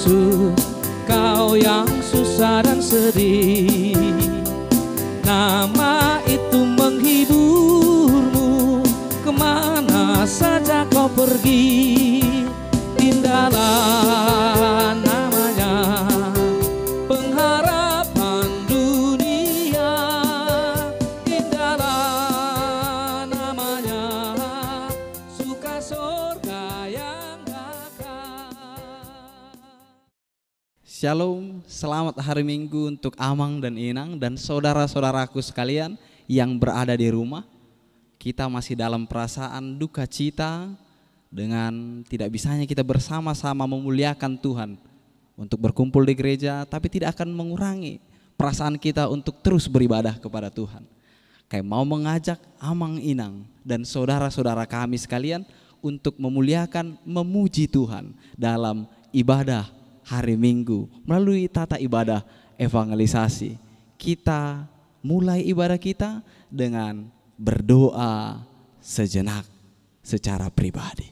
Yesus, kau yang susah dan sedih. Nama itu menghiburmu, kemana saja kau pergi. Indahlah namanya, pengharapan dunia. Indahlah namanya, suka surga yang bakal. Shalom, selamat hari Minggu untuk Amang dan Inang dan saudara-saudaraku sekalian yang berada di rumah. Kita masih dalam perasaan duka cita dengan tidak bisanya kita bersama-sama memuliakan Tuhan untuk berkumpul di gereja, tapi tidak akan mengurangi perasaan kita untuk terus beribadah kepada Tuhan. Kayak mau mengajak Amang, Inang dan saudara-saudara kami sekalian untuk memuliakan, memuji Tuhan dalam ibadah hari Minggu melalui tata ibadah evangelisasi. Kita mulai ibadah kita dengan berdoa sejenak secara pribadi.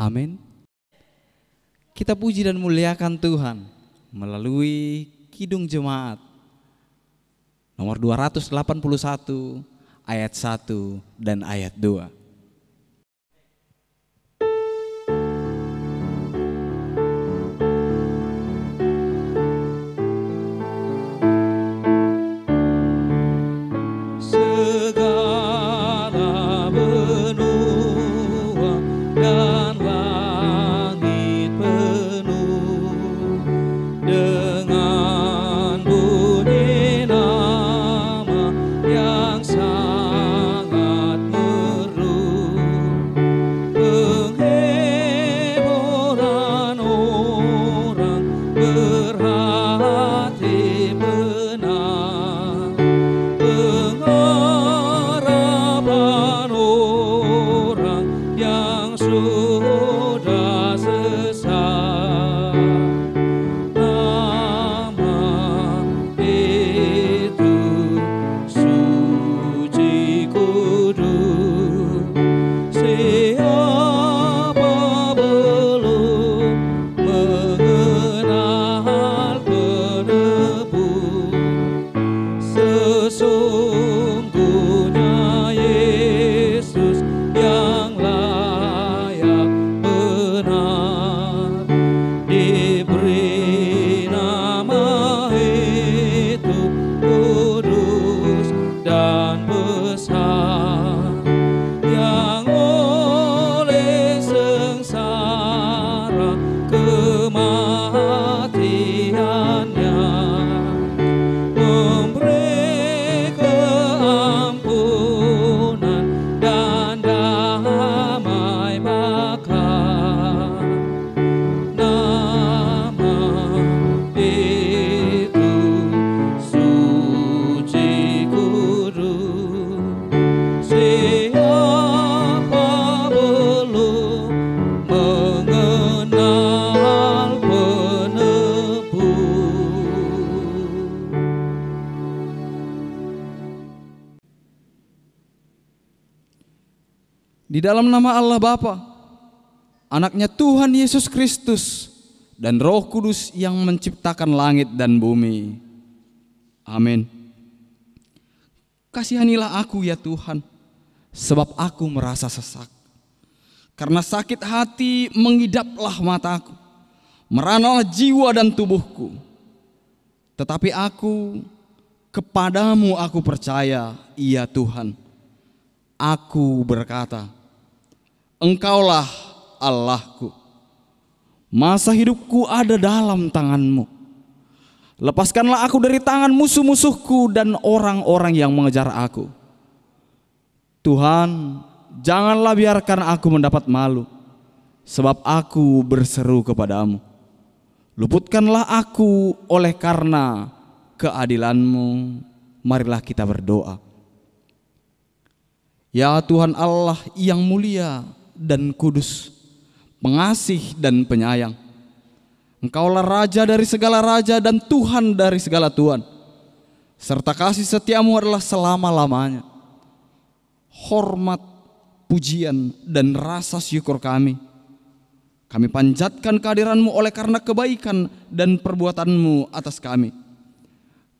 Amin. Kita puji dan muliakan Tuhan melalui Kidung Jemaat nomor 281 ayat 1 dan ayat 2. Di dalam nama Allah Bapa, Anaknya Tuhan Yesus Kristus, dan Roh Kudus yang menciptakan langit dan bumi. Amin. Kasihanilah aku ya Tuhan, sebab aku merasa sesak. Karena sakit hati mengidaplah mataku, meranalah jiwa dan tubuhku. Tetapi aku, kepadamu aku percaya, ya Tuhan. Aku berkata, Engkaulah Allahku. Masa hidupku ada dalam tangan-Mu. Lepaskanlah aku dari tangan musuh-musuhku dan orang-orang yang mengejar aku. Tuhan, janganlah biarkan aku mendapat malu, sebab aku berseru kepadamu. Luputkanlah aku oleh karena keadilan-Mu. Marilah kita berdoa. Ya Tuhan Allah yang mulia dan kudus, pengasih dan penyayang, Engkaulah Raja dari segala raja dan Tuhan dari segala Tuhan, serta kasih setiamu adalah selama-lamanya. Hormat, pujian, dan rasa syukur kami panjatkan kehadiranmu oleh karena kebaikan dan perbuatanmu atas kami.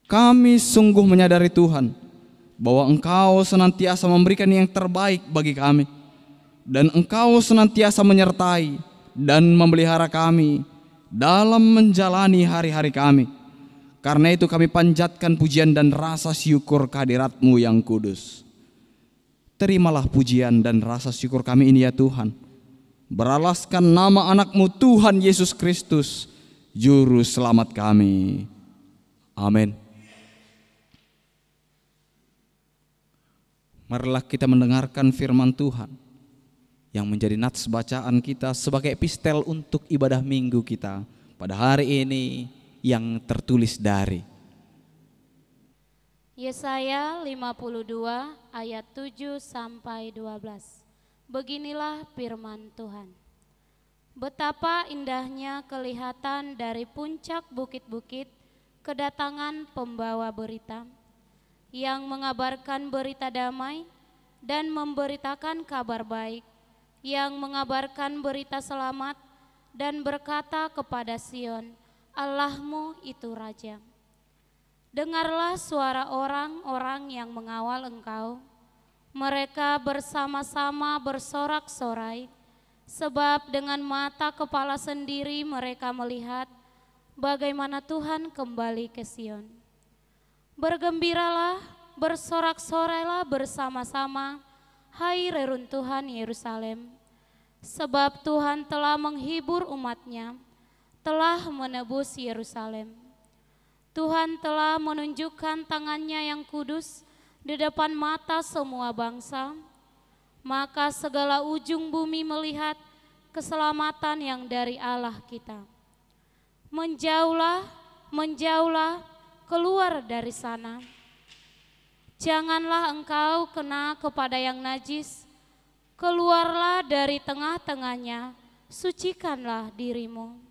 Kami sungguh menyadari Tuhan bahwa Engkau senantiasa memberikan yang terbaik bagi kami, dan Engkau senantiasa menyertai dan memelihara kami dalam menjalani hari-hari kami. Karena itu kami panjatkan pujian dan rasa syukur kehadirat-Mu yang kudus. Terimalah pujian dan rasa syukur kami ini ya Tuhan, beralaskan nama anak-Mu Tuhan Yesus Kristus, Juru Selamat kami. Amin. Marilah kita mendengarkan firman Tuhan yang menjadi nats bacaan kita sebagai epistel untuk ibadah minggu kita pada hari ini, yang tertulis dari Yesaya 52 ayat 7 sampai 12. Beginilah firman Tuhan. Betapa indahnya kelihatan dari puncak bukit-bukit kedatangan pembawa berita, yang mengabarkan berita damai dan memberitakan kabar baik, yang mengabarkan berita selamat dan berkata kepada Sion, Allahmu itu Raja. Dengarlah suara orang-orang yang mengawal Engkau. Mereka bersama-sama bersorak-sorai, sebab dengan mata kepala sendiri mereka melihat bagaimana Tuhan kembali ke Sion. Bergembiralah, bersorak-sorailah bersama-sama, hai reruntuhan Yerusalem, sebab Tuhan telah menghibur umat-Nya, telah menebus Yerusalem. Tuhan telah menunjukkan tangan-Nya yang kudus di depan mata semua bangsa, maka segala ujung bumi melihat keselamatan yang dari Allah kita. Menjauhlah, menjauhlah, keluar dari sana. Janganlah engkau kena kepada yang najis, keluarlah dari tengah-tengahnya, sucikanlah dirimu.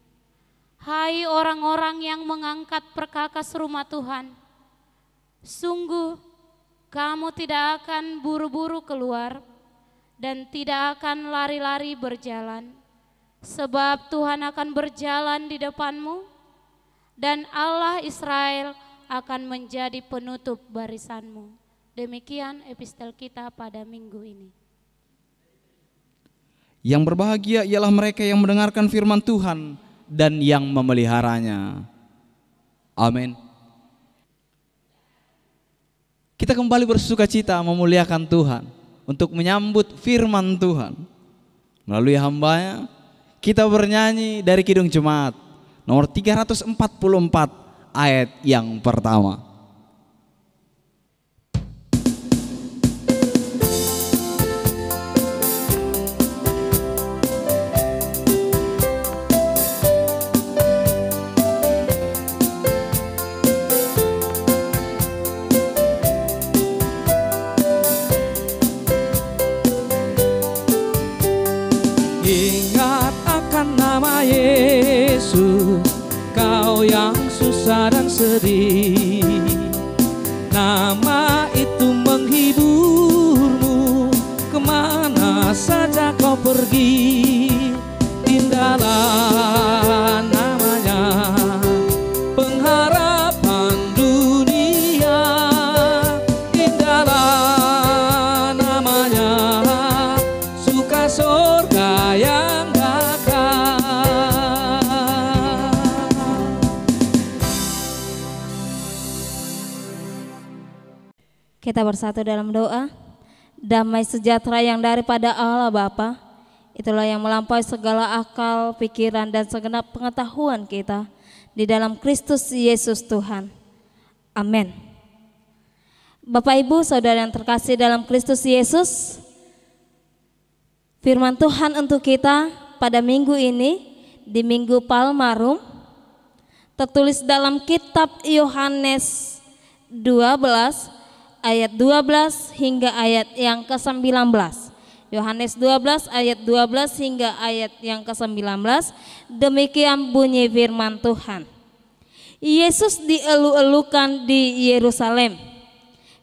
Hai orang-orang yang mengangkat perkakas rumah Tuhan, sungguh kamu tidak akan buru-buru keluar dan tidak akan lari-lari berjalan, sebab Tuhan akan berjalan di depanmu dan Allah Israel akan menjadi penutup barisanmu. Demikian epistel kita pada minggu ini. Yang berbahagia ialah mereka yang mendengarkan firman Tuhan dan yang memeliharanya. Amin. Kita kembali bersuka cita memuliakan Tuhan untuk menyambut firman Tuhan. Melalui hambanya kita bernyanyi dari Kidung Jemaat nomor 344 ayat yang pertama. Ingat akan nama Yesus, kau yang susah dan sedih. Nama itu menghiburmu kemana saja kau pergi. Indahlah namanya, pengharapan dunia. Indahlah namanya, suka surga yang bakal. Kita bersatu dalam doa. Damai sejahtera yang daripada Allah Bapa, itulah yang melampaui segala akal, pikiran, dan segenap pengetahuan kita di dalam Kristus Yesus Tuhan. Amin. Bapak Ibu Saudara yang terkasih dalam Kristus Yesus, firman Tuhan untuk kita pada minggu ini, di Minggu Palmarum, tertulis dalam kitab Yohanes 12 ayat 12 hingga ayat yang ke-19. Yohanes 12 ayat 12 hingga ayat yang ke-19. Demikian bunyi firman Tuhan. Yesus dielu-elukan di Yerusalem.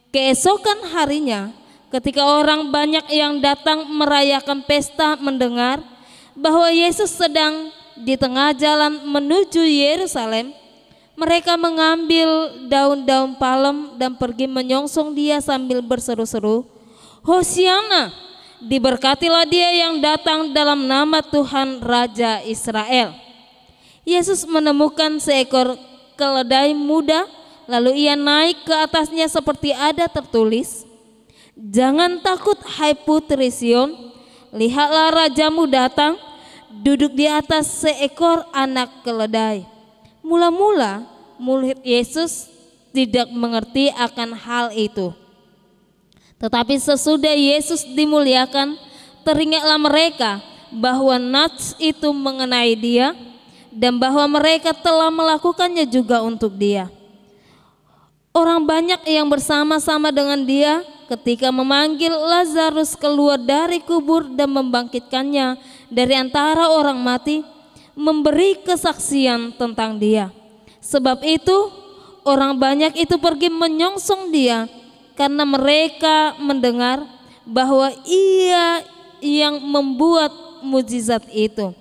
Keesokan harinya, ketika orang banyak yang datang merayakan pesta mendengar bahwa Yesus sedang di tengah jalan menuju Yerusalem, mereka mengambil daun-daun palem dan pergi menyongsong dia sambil berseru-seru, Hosiana, diberkatilah dia yang datang dalam nama Tuhan Raja Israel. Yesus menemukan seekor keledai muda, lalu ia naik ke atasnya seperti ada tertulis, jangan takut hai putri Sion, lihatlah rajamu datang, duduk di atas seekor anak keledai. Mula-mula murid Yesus tidak mengerti akan hal itu. Tetapi sesudah Yesus dimuliakan, teringatlah mereka bahwa nats itu mengenai dia dan bahwa mereka telah melakukannya juga untuk dia. Orang banyak yang bersama-sama dengan dia ketika memanggil Lazarus keluar dari kubur dan membangkitkannya dari antara orang mati, memberi kesaksian tentang dia. Sebab itu orang banyak itu pergi menyongsong dia, karena mereka mendengar bahwa ia yang membuat mukjizat itu.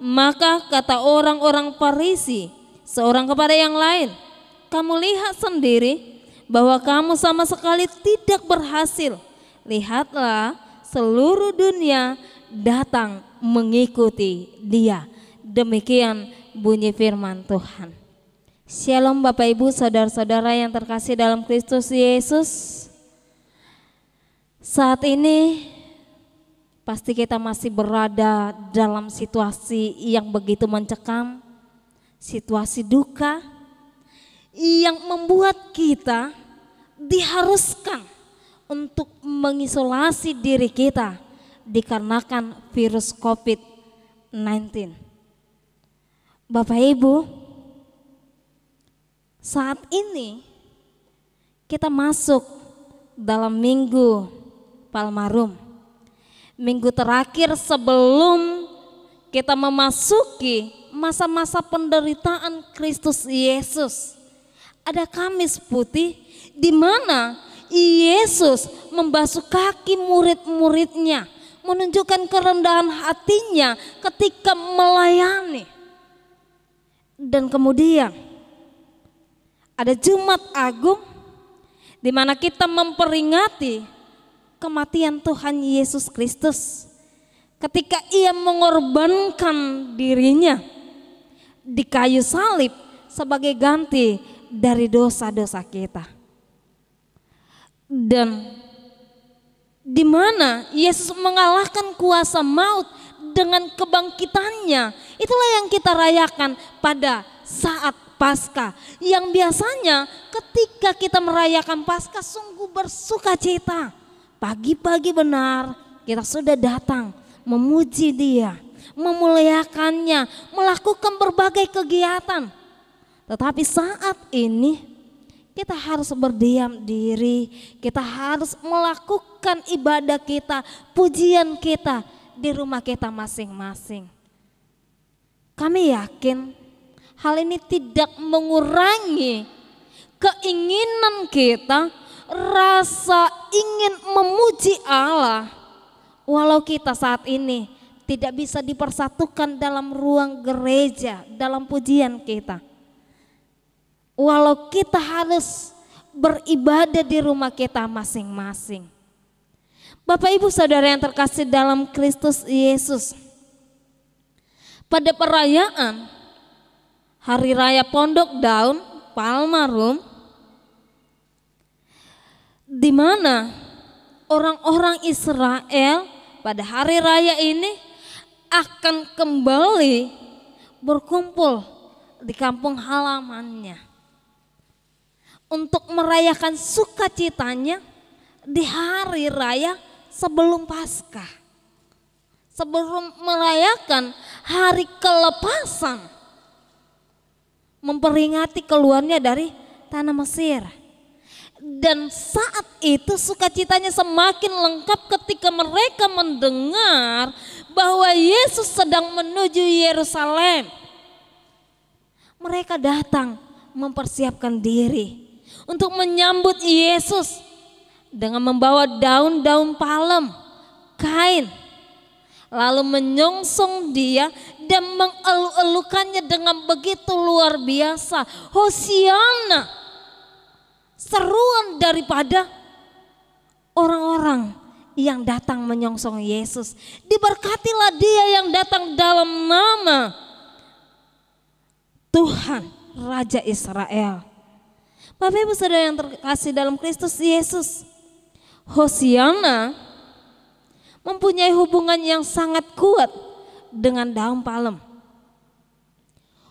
Maka kata orang-orang Farisi seorang kepada yang lain, kamu lihat sendiri bahwa kamu sama sekali tidak berhasil. Lihatlah, seluruh dunia datang mengikuti dia. Demikian bunyi firman Tuhan. Shalom Bapak Ibu saudara-saudara yang terkasih dalam Kristus Yesus. Saat ini pasti kita masih berada dalam situasi yang begitu mencekam, situasi duka yang membuat kita diharuskan untuk mengisolasi diri kita dikarenakan virus COVID-19. Bapak Ibu, saat ini kita masuk dalam minggu Palmarum, minggu terakhir sebelum kita memasuki masa-masa penderitaan Kristus Yesus. Ada Kamis Putih di mana Yesus membasuh kaki murid-muridnya, menunjukkan kerendahan hatinya ketika melayani. Dan kemudian ada Jumat Agung di mana kita memperingati kematian Tuhan Yesus Kristus ketika ia mengorbankan dirinya di kayu salib sebagai ganti dari dosa-dosa kita. Dan di mana Yesus mengalahkan kuasa maut dengan kebangkitannya. Itulah yang kita rayakan pada saat Paskah, yang biasanya ketika kita merayakan Paskah sungguh bersuka cita. Pagi-pagi benar kita sudah datang memuji Dia, memuliakannya, melakukan berbagai kegiatan. Tetapi saat ini kita harus berdiam diri, kita harus melakukan ibadah kita, pujian kita di rumah kita masing-masing. Kami yakin hal ini tidak mengurangi keinginan kita, rasa ingin memuji Allah. Walau kita saat ini tidak bisa dipersatukan dalam ruang gereja, dalam pujian kita. Walau kita harus beribadah di rumah kita masing-masing. Bapak Ibu Saudara yang terkasih dalam Kristus Yesus, pada perayaan Hari Raya Pondok Daun Palmarum, di mana orang-orang Israel pada hari raya ini akan kembali berkumpul di kampung halamannya untuk merayakan sukacitanya di hari raya sebelum Paskah, sebelum merayakan hari kelepasan, memperingati keluarnya dari tanah Mesir. Dan saat itu sukacitanya semakin lengkap ketika mereka mendengar bahwa Yesus sedang menuju Yerusalem. Mereka datang mempersiapkan diri untuk menyambut Yesus dengan membawa daun-daun palem, kain, lalu menyongsong dia dan mengeluk-elukannya dengan begitu luar biasa. Hosiana, seruan daripada orang-orang yang datang menyongsong Yesus. Diberkatilah dia yang datang dalam nama Tuhan Raja Israel. Bapak Ibu Saudara yang terkasih dalam Kristus Yesus, Hosiana mempunyai hubungan yang sangat kuat dengan daun palem.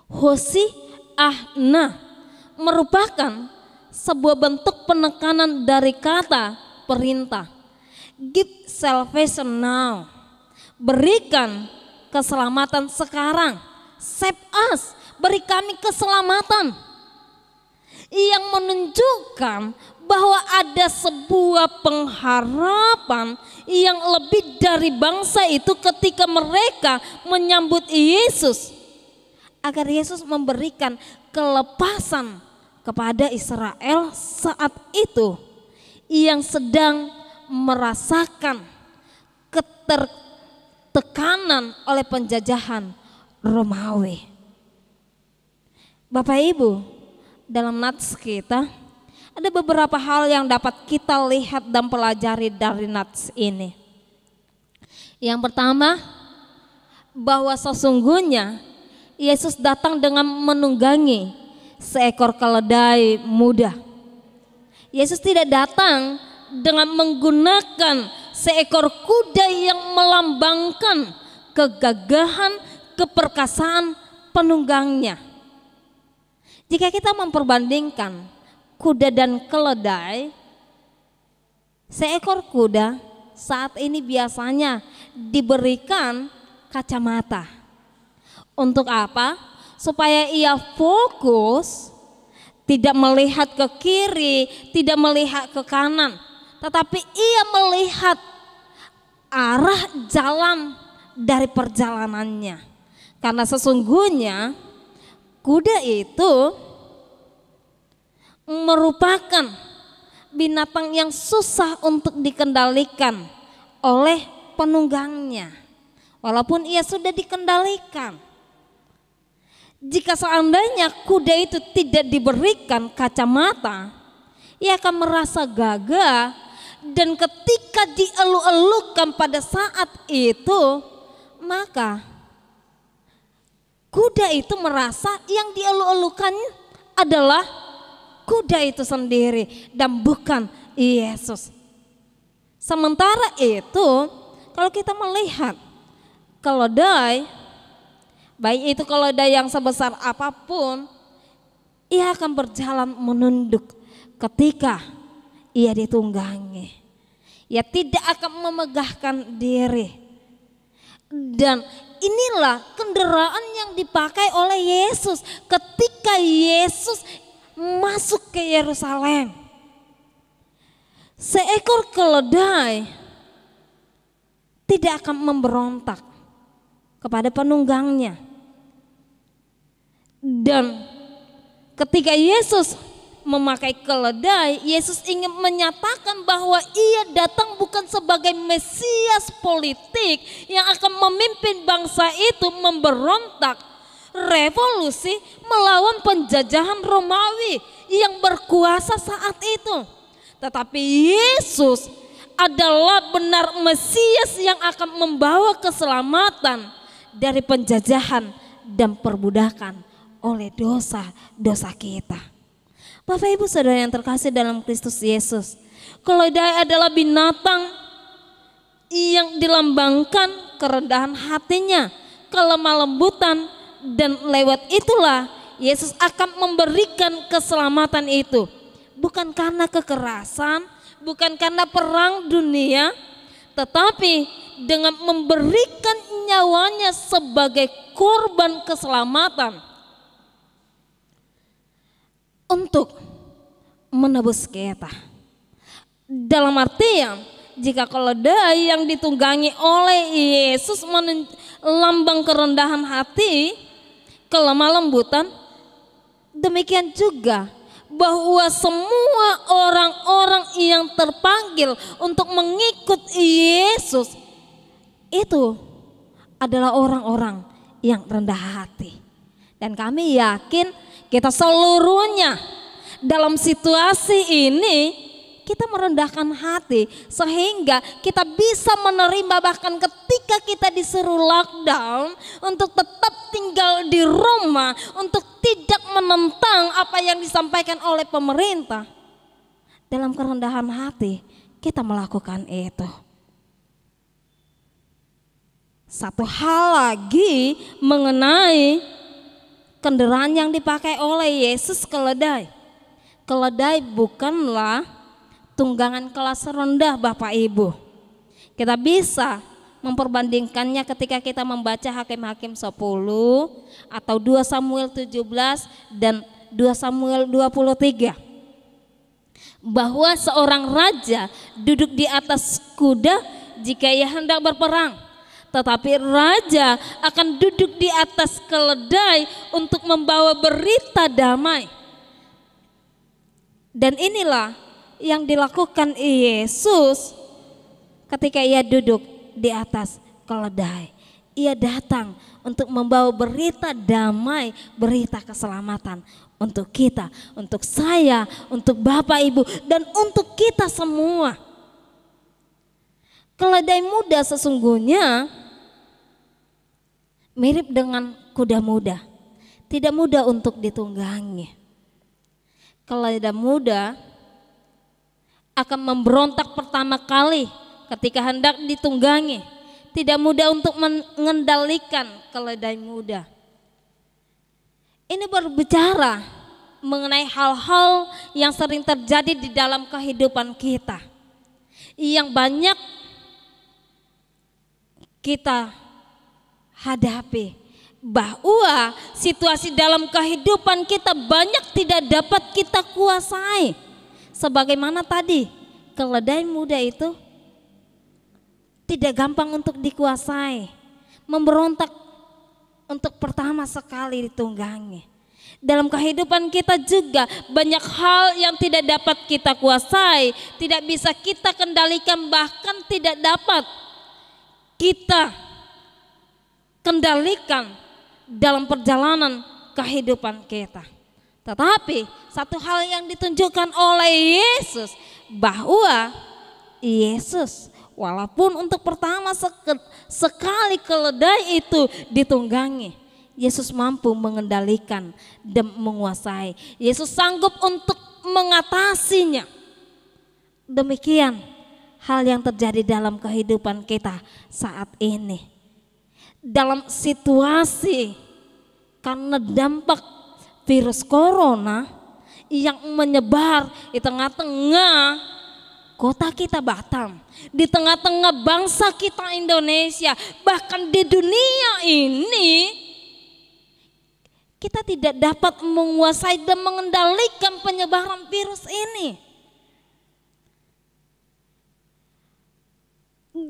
Hosiahna merupakan sebuah bentuk penekanan dari kata perintah. Give salvation now. Berikan keselamatan sekarang. Save us. Beri kami keselamatan. Yang menunjukkan bahwa ada sebuah pengharapan yang lebih dari bangsa itu ketika mereka menyambut Yesus. Agar Yesus memberikan kelepasan kepada Israel saat itu yang sedang merasakan ketertekanan oleh penjajahan Romawi. Bapak Ibu, dalam nats kita ada beberapa hal yang dapat kita lihat dan pelajari dari nats ini. Yang pertama, bahwa sesungguhnya Yesus datang dengan menunggangi seekor keledai muda. Yesus tidak datang dengan menggunakan seekor kuda yang melambangkan kegagahan, keperkasaan penunggangnya. Jika kita memperbandingkan kuda dan keledai, seekor kuda saat ini biasanya diberikan kacamata. Untuk apa? Supaya ia fokus, tidak melihat ke kiri, tidak melihat ke kanan, tetapi ia melihat arah jalan dari perjalanannya. Karena sesungguhnya kuda itu merupakan binatang yang susah untuk dikendalikan oleh penunggangnya. Walaupun ia sudah dikendalikan. Jika seandainya kuda itu tidak diberikan kacamata, ia akan merasa gagah, dan ketika dieluk-elukan pada saat itu, maka kuda itu merasa yang dieluk-elukan adalah kuda itu sendiri dan bukan Yesus. Sementara itu, kalau kita melihat keledai, baik itu keledai yang sebesar apapun, ia akan berjalan menunduk ketika ia ditunggangi. Ia tidak akan memegahkan diri. Dan inilah kendaraan yang dipakai oleh Yesus ketika Yesus masuk ke Yerusalem. Seekor keledai tidak akan memberontak kepada penunggangnya. Dan ketika Yesus memakai keledai, Yesus ingin menyatakan bahwa ia datang bukan sebagai Mesias politik yang akan memimpin bangsa itu memberontak revolusi melawan penjajahan Romawi yang berkuasa saat itu. Tetapi Yesus adalah benar Mesias yang akan membawa keselamatan dari penjajahan dan perbudakan oleh dosa-dosa kita. Bapak Ibu Saudara yang terkasih dalam Kristus Yesus, keledai adalah binatang yang dilambangkan kerendahan hatinya, kelemah lembutan, dan lewat itulah Yesus akan memberikan keselamatan itu. Bukan karena kekerasan, bukan karena perang dunia, tetapi dengan memberikan nyawanya sebagai korban keselamatan untuk menebus kita. Dalam artian jika keledai yang ditunggangi oleh Yesus lambang kerendahan hati, kelemah lembutan, demikian juga bahwa semua orang-orang yang terpanggil untuk mengikut Yesus itu adalah orang-orang yang rendah hati. Dan kami yakin kita seluruhnya dalam situasi ini kita merendahkan hati sehingga kita bisa menerima, bahkan ketika kita disuruh lockdown untuk tetap tinggal di rumah, untuk tidak menentang apa yang disampaikan oleh pemerintah. Dalam kerendahan hati kita melakukan itu. Satu hal lagi mengenai kendaraan yang dipakai oleh Yesus, keledai. Keledai bukanlah tunggangan kelas rendah Bapak Ibu. Kita bisa memperbandingkannya ketika kita membaca Hakim-Hakim 10 atau 2 Samuel 17 dan 2 Samuel 23. Bahwa seorang raja duduk di atas kuda jika ia hendak berperang. Tetapi raja akan duduk di atas keledai untuk membawa berita damai. Dan inilah yang dilakukan Yesus ketika ia duduk di atas keledai. Ia datang untuk membawa berita damai, berita keselamatan untuk kita, untuk saya, untuk Bapak Ibu, dan untuk kita semua. Keledai muda sesungguhnya mirip dengan kuda muda, tidak mudah untuk ditunggangi. Keledai muda akan memberontak pertama kali ketika hendak ditunggangi. Tidak mudah untuk mengendalikan keledai muda. Ini berbicara mengenai hal-hal yang sering terjadi di dalam kehidupan kita, yang banyak kita hadapi, bahwa situasi dalam kehidupan kita banyak tidak dapat kita kuasai. Sebagaimana tadi, keledai muda itu tidak gampang untuk dikuasai, memberontak untuk pertama sekali ditunggangi. Dalam kehidupan kita juga banyak hal yang tidak dapat kita kuasai, tidak bisa kita kendalikan, bahkan tidak dapat kita kendalikan dalam perjalanan kehidupan kita. Tetapi satu hal yang ditunjukkan oleh Yesus, bahwa Yesus walaupun untuk pertama sekali keledai itu ditunggangi, Yesus mampu mengendalikan dan menguasai. Yesus sanggup untuk mengatasinya. Demikian hal yang terjadi dalam kehidupan kita saat ini. Dalam situasi karena dampak virus corona yang menyebar di tengah-tengah kota kita Batam, di tengah-tengah bangsa kita Indonesia, bahkan di dunia ini, kita tidak dapat menguasai dan mengendalikan penyebaran virus ini.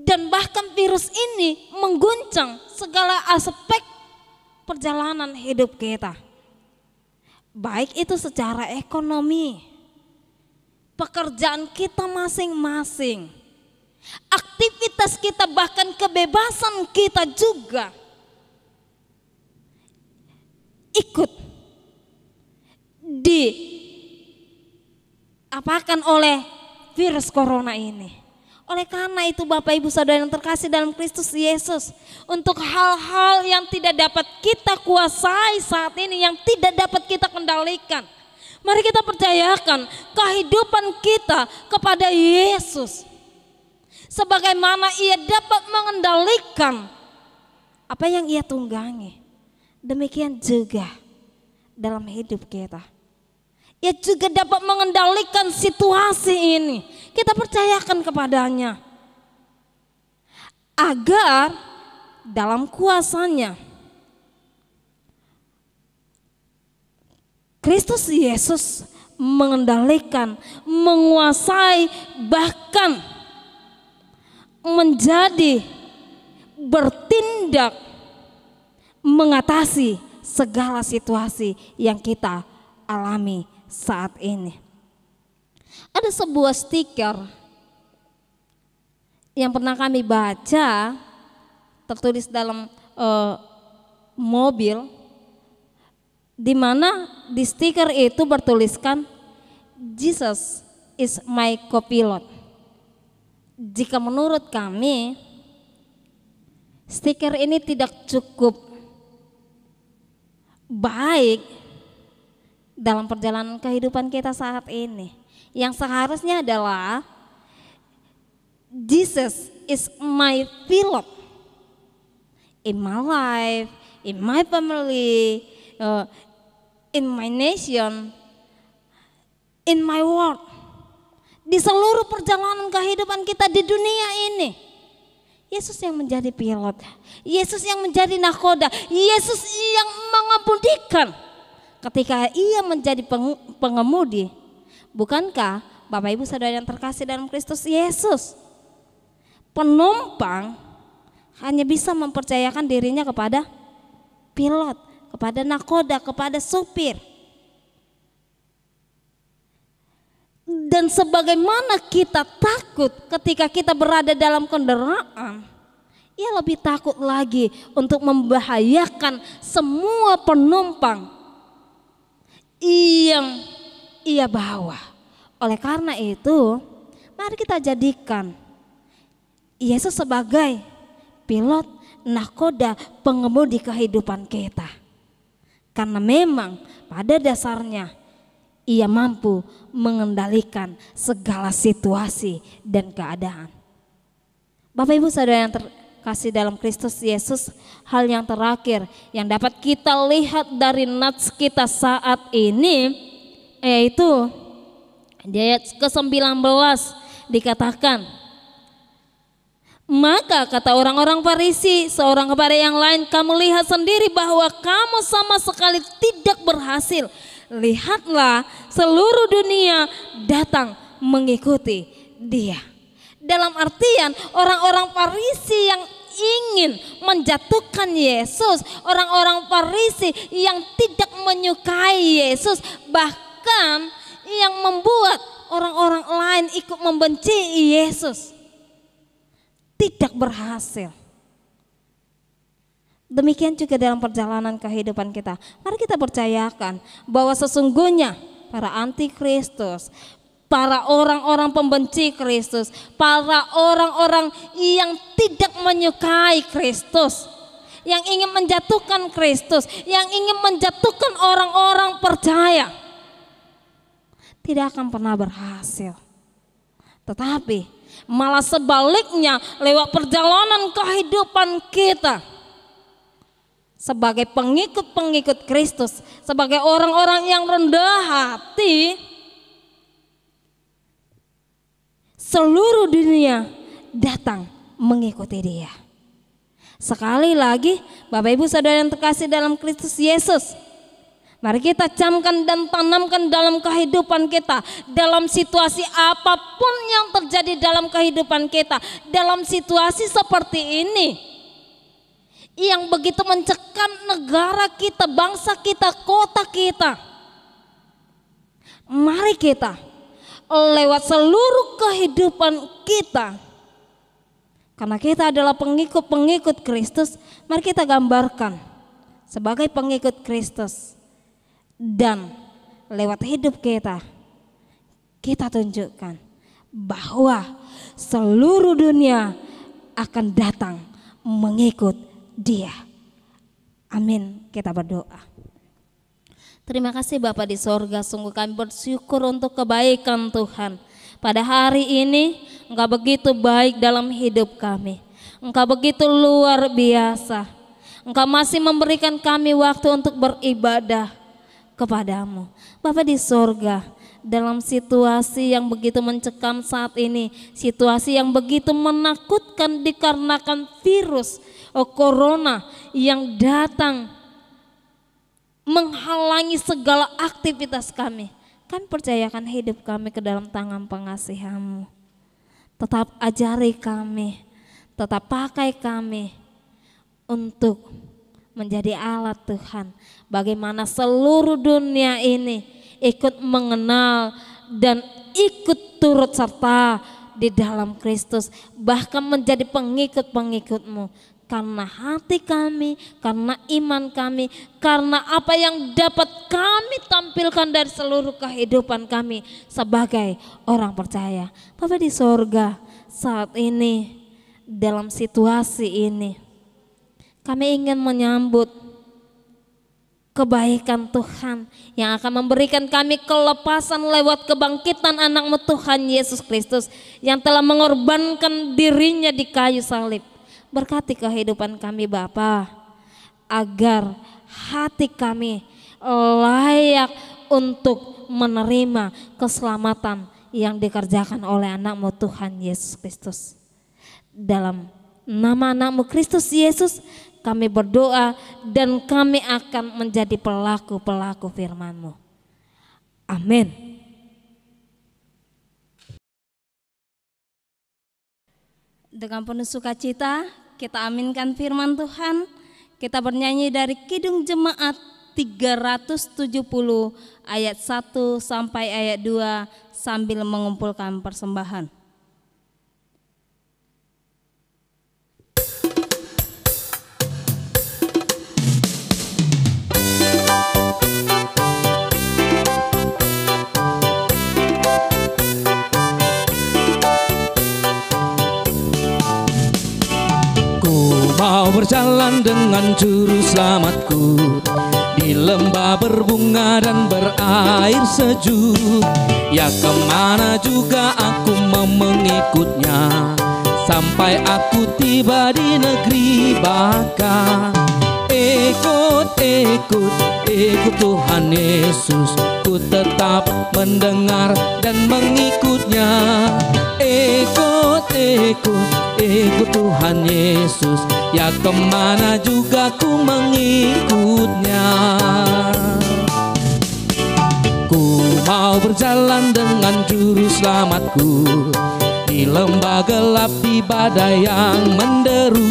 Dan bahkan virus ini mengguncang segala aspek perjalanan hidup kita. Baik itu secara ekonomi, pekerjaan kita masing-masing, aktivitas kita, bahkan kebebasan kita juga ikut diapakan oleh virus corona ini. Oleh karena itu Bapak Ibu Saudara yang terkasih dalam Kristus Yesus, untuk hal-hal yang tidak dapat kita kuasai saat ini, yang tidak dapat kita kendalikan, mari kita percayakan kehidupan kita kepada Yesus. Sebagaimana ia dapat mengendalikan apa yang ia tunggangi, demikian juga dalam hidup kita. Ia juga dapat mengendalikan situasi ini. Kita percayakan kepadanya, agar dalam kuasanya Kristus Yesus mengendalikan, menguasai, bahkan menjadi bertindak mengatasi segala situasi yang kita alami saat ini. Ada sebuah stiker yang pernah kami baca, tertulis dalam mobil, di mana di stiker itu bertuliskan Jesus is my co-pilot. Jika menurut kami stiker ini tidak cukup baik dalam perjalanan kehidupan kita saat ini. Yang seharusnya adalah Jesus is my pilot in my life, in my family, in my nation, in my world. Di seluruh perjalanan kehidupan kita di dunia ini, Yesus yang menjadi pilot, Yesus yang menjadi nakoda, Yesus yang mengemudikan. Ketika ia menjadi pengemudi, bukankah Bapak Ibu Saudara yang terkasih dalam Kristus Yesus, penumpang hanya bisa mempercayakan dirinya kepada pilot, kepada nakoda, kepada supir. Dan sebagaimana kita takut ketika kita berada dalam kendaraan, ia lebih takut lagi untuk membahayakan semua penumpang yang ia bawa. Oleh karena itu, mari kita jadikan Yesus sebagai pilot, nakoda, pengemudi kehidupan kita. Karena memang pada dasarnya ia mampu mengendalikan segala situasi dan keadaan. Bapak Ibu Saudara yang terkasih dalam Kristus Yesus, hal yang terakhir yang dapat kita lihat dari nats kita saat ini, yaitu di ayat ke-19 dikatakan, maka kata orang-orang Farisi seorang kepada yang lain, kamu lihat sendiri bahwa kamu sama sekali tidak berhasil. Lihatlah seluruh dunia datang mengikuti dia. Dalam artian orang-orang Farisi yang ingin menjatuhkan Yesus, orang-orang Farisi yang tidak menyukai Yesus, bahkan yang membuat orang-orang lain ikut membenci Yesus, tidak berhasil. Demikian juga dalam perjalanan kehidupan kita. Mari kita percayakan bahwa sesungguhnya para antikristus, para orang-orang pembenci Kristus, para orang-orang yang tidak menyukai Kristus, yang ingin menjatuhkan Kristus, yang ingin menjatuhkan orang-orang percaya, tidak akan pernah berhasil. Tetapi malah sebaliknya, lewat perjalanan kehidupan kita sebagai pengikut-pengikut Kristus, sebagai orang-orang yang rendah hati, seluruh dunia datang mengikuti dia. Sekali lagi Bapak Ibu Saudara yang terkasih dalam Kristus Yesus, mari kita camkan dan tanamkan dalam kehidupan kita, dalam situasi apapun yang terjadi dalam kehidupan kita, dalam situasi seperti ini yang begitu mencekam negara kita, bangsa kita, kota kita. Mari kita lewat seluruh kehidupan kita, karena kita adalah pengikut-pengikut Kristus, mari kita gambarkan sebagai pengikut Kristus. Dan lewat hidup kita, kita tunjukkan bahwa seluruh dunia akan datang mengikut dia. Amin. Kita berdoa. Terima kasih Bapa di sorga, sungguh kami bersyukur untuk kebaikan Tuhan. Pada hari ini Engkau begitu baik dalam hidup kami. Engkau begitu luar biasa. Engkau masih memberikan kami waktu untuk beribadah kepadamu. Bapa di sorga, dalam situasi yang begitu mencekam saat ini, situasi yang begitu menakutkan dikarenakan virus corona yang datang menghalangi segala aktivitas kami. Kami percayakan hidup kami ke dalam tangan pengasihan-Mu. Tetap ajari kami, tetap pakai kami untuk menjadi alat Tuhan. Bagaimana seluruh dunia ini ikut mengenal dan ikut turut serta di dalam Kristus, bahkan menjadi pengikut-pengikut-Mu. Karena hati kami, karena iman kami, karena apa yang dapat kami tampilkan dari seluruh kehidupan kami sebagai orang percaya. Bapa di sorga, saat ini dalam situasi ini kami ingin menyambut kebaikan Tuhan yang akan memberikan kami kelepasan lewat kebangkitan anak-Mu Tuhan Yesus Kristus yang telah mengorbankan dirinya di kayu salib. Berkati kehidupan kami Bapa, agar hati kami layak untuk menerima keselamatan yang dikerjakan oleh anak-Mu Tuhan Yesus Kristus. Dalam nama anak-Mu Kristus Yesus kami berdoa dan kami akan menjadi pelaku-pelaku firman-Mu. Amin. Dengan penuh sukacita kita aminkan firman Tuhan. Kita bernyanyi dari Kidung Jemaat 370 ayat 1 sampai ayat 2 sambil mengumpulkan persembahan. Mau berjalan dengan juru selamatku di lembah berbunga dan berair sejuk. Ya kemana juga aku mau mengikutnya, sampai aku tiba di negeri Baka. Ikut Tuhan Yesus, ku tetap mendengar dan mengikutnya. Ikut Tuhan Yesus, ya kemana juga ku mengikutnya. Ku mau berjalan dengan juru selamatku di lembah gelap, di badai yang menderu.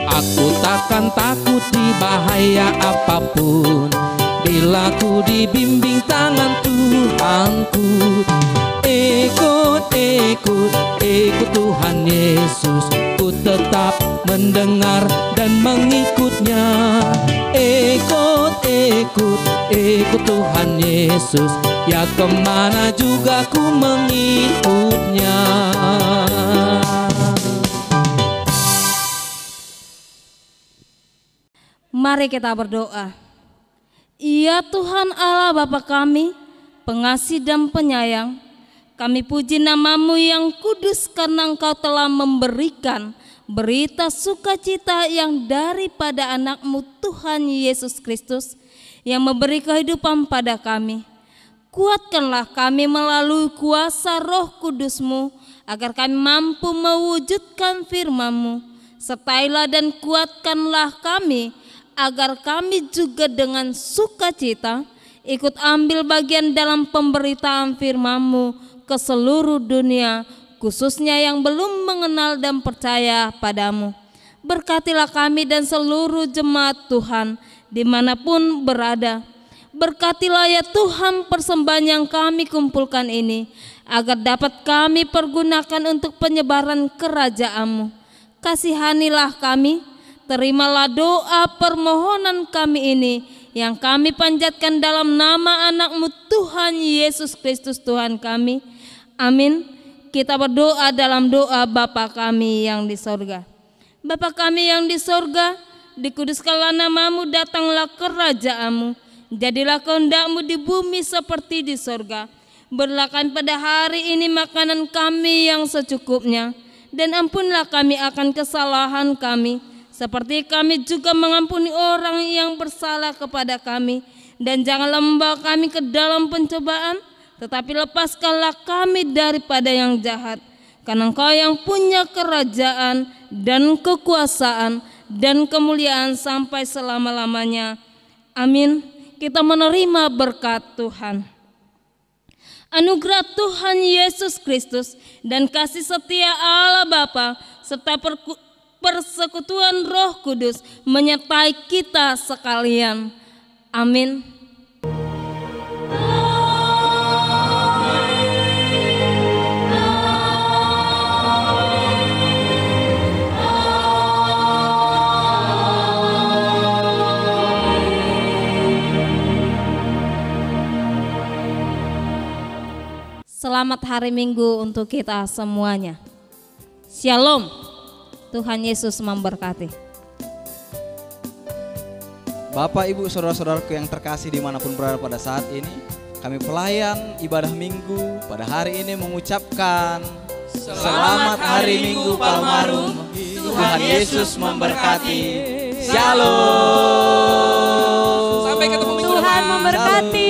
Aku takkan takut di bahaya apapun, bila ku dibimbing tangan Tuhanku. Ikut Tuhan Yesus, ku tetap mendengar dan mengikutnya. Ikut Tuhan Yesus, ya kemana juga ku mengikutnya. Mari kita berdoa. Ya Tuhan Allah Bapa kami, pengasih dan penyayang, kami puji nama-Mu yang kudus karena Engkau telah memberikan berita sukacita yang daripada anak-Mu Tuhan Yesus Kristus yang memberi kehidupan pada kami. Kuatkanlah kami melalui kuasa Roh Kudus-Mu agar kami mampu mewujudkan firman-Mu. Sertailah dan kuatkanlah kami agar kami juga dengan sukacita ikut ambil bagian dalam pemberitaan firman-Mu ke seluruh dunia, khususnya yang belum mengenal dan percaya padamu. Berkatilah kami dan seluruh jemaat Tuhan dimanapun berada. Berkatilah ya Tuhan persembahan yang kami kumpulkan ini, agar dapat kami pergunakan untuk penyebaran kerajaan-Mu. Kasihanilah kami, terimalah doa permohonan kami ini yang kami panjatkan dalam nama anak-Mu Tuhan Yesus Kristus Tuhan kami. Amin. Kita berdoa dalam doa Bapa kami yang di sorga. Bapa kami yang di sorga, dikuduskanlah nama-Mu, datanglah kerajaan-Mu. Jadilah kehendak-Mu di bumi seperti di sorga. Berikan pada hari ini makanan kami yang secukupnya, dan ampunlah kami akan kesalahan kami, seperti kami juga mengampuni orang yang bersalah kepada kami. Dan janganlah membawa kami ke dalam pencobaan, tetapi lepaskanlah kami daripada yang jahat. Karena Engkau yang punya kerajaan dan kekuasaan dan kemuliaan sampai selama-lamanya. Amin. Kita menerima berkat Tuhan. Anugerah Tuhan Yesus Kristus dan kasih setia Allah Bapa serta persekutuan Roh Kudus menyertai kita sekalian. Amin. Selamat hari Minggu untuk kita semuanya. Shalom. Tuhan Yesus memberkati. Bapak, Ibu, saudara-saudaraku yang terkasih dimanapun berada pada saat ini, kami pelayan ibadah Minggu pada hari ini mengucapkan Selamat Hari Minggu Palmarum. Tuhan Yesus memberkati. Shalom. Sampai ketemu minggu Tuhan depan. memberkati.